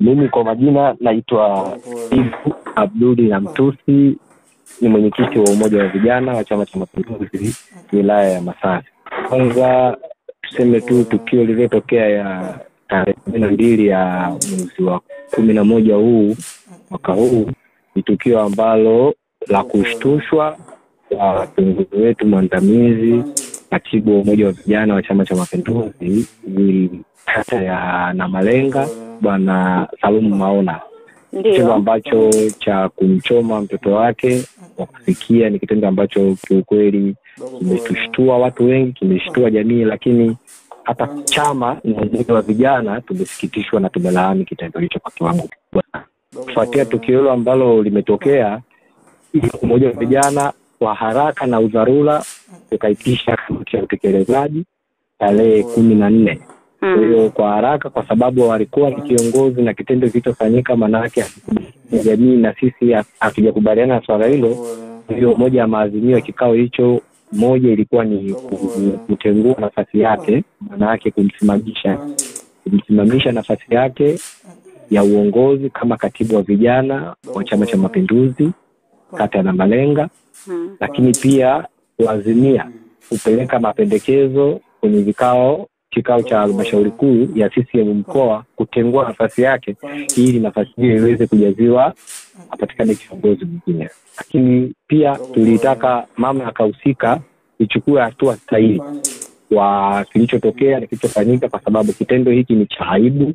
Mimi kwa majina naitwa Abduli na Mtusi, ni mwenyekiti wa umoja wa vijana wa Chama cha Mapinduzi wilaya ya Masasi. Kwanza tuseme tu tukio lililotokea ya tarehe 12 ya mwezi wa 11 huu mwaka huu ni tukio ambalo la kushtushwa kwa kiongozi wetu mwandamizi, katibu wa umoja wa vijana wa Chama cha Mapinduzi kata ya Namalenga, Bwana Salumu Maona. Kitendo ambacho cha kumchoma mtoto wake kwa kufikia ni kitendo ambacho kiukweli kimetushtua watu wengi, kimeshtua jamii, lakini hata chama na umoja wa vijana tumesikitishwa na tumelaani kitendo hicho kwa kiwango kikubwa. Kufuatia tukio hilo ambalo limetokea, umoja wa vijana kwa haraka na udharura tukaitisha kamati ya utekelezaji tarehe 14. Kwa hiyo kwa haraka, kwa sababu walikuwa ni kiongozi na kitendo kilichofanyika manake jamii na sisi hatujakubaliana na swala hilo. Hiyo moja ya maazimio ya kikao hicho, moja ilikuwa ni kutengua nafasi yake, manake kumsimamisha nafasi yake ya uongozi kama katibu wa vijana wa Chama cha Mapinduzi kata ya Namalenga, lakini pia kuazimia kupeleka mapendekezo kwenye kikao cha halmashauri kuu ya CCM mkoa kutengua nafasi yake ili nafasi hiyo iweze kujaziwa apatikane kiongozi mwingine. Lakini pia tulitaka mamlaka husika ichukue hatua stahili kwa kilichotokea na kilichofanyika, kwa sababu kitendo hiki ni cha aibu,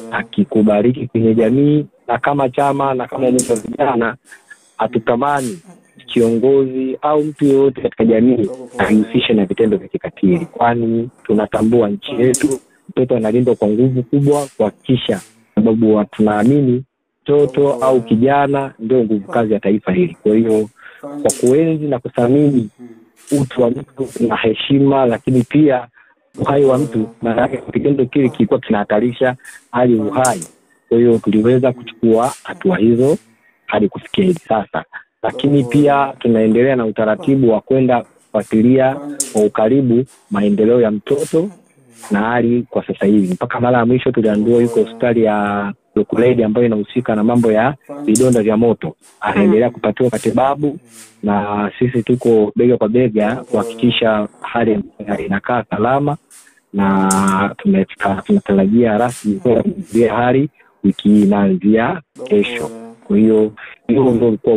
hakikubaliki kwenye jamii, na kama chama na kama umoja wa vijana hatutamani kiongozi au mtu yote katika jamii ajihusishe na vitendo vya kikatili, kwani tunatambua nchi yetu mtoto analindwa kwa nguvu kubwa kuhakikisha, sababu tunaamini mtoto au kijana ndio nguvu kazi ya taifa hili. Kwa hiyo kwa kuenzi na kuthamini utu wa mtu na heshima, lakini pia uhai wa mtu, maana yake kitendo kile kilikuwa kinahatarisha hali uhai. Kwa hiyo tuliweza kuchukua hatua hizo hadi kufikia hivi sasa, lakini pia tunaendelea na utaratibu wa kwenda kufuatilia kwa ukaribu maendeleo ya mtoto na hali kwa sasa hivi. Mpaka mara ya mwisho tuliambiwa yuko hospitali ya Lukuledi ambayo inahusika na mambo ya vidonda vya moto, anaendelea kupatiwa matibabu, na sisi tuko bega kwa bega kuhakikisha hali inakaa salama, na tunatarajia rasmi kuanzia hali wiki inaanzia kesho. Kwa hiyo hiyo ndio ulikuwa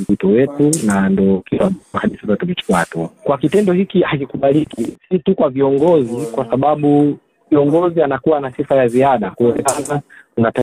wito wetu, na ndio kila hadi sasa tumechukua hatua. Kwa kitendo hiki hakikubaliki, si tu kwa viongozi, kwa sababu kiongozi anakuwa na sifa ya ziada kuonekana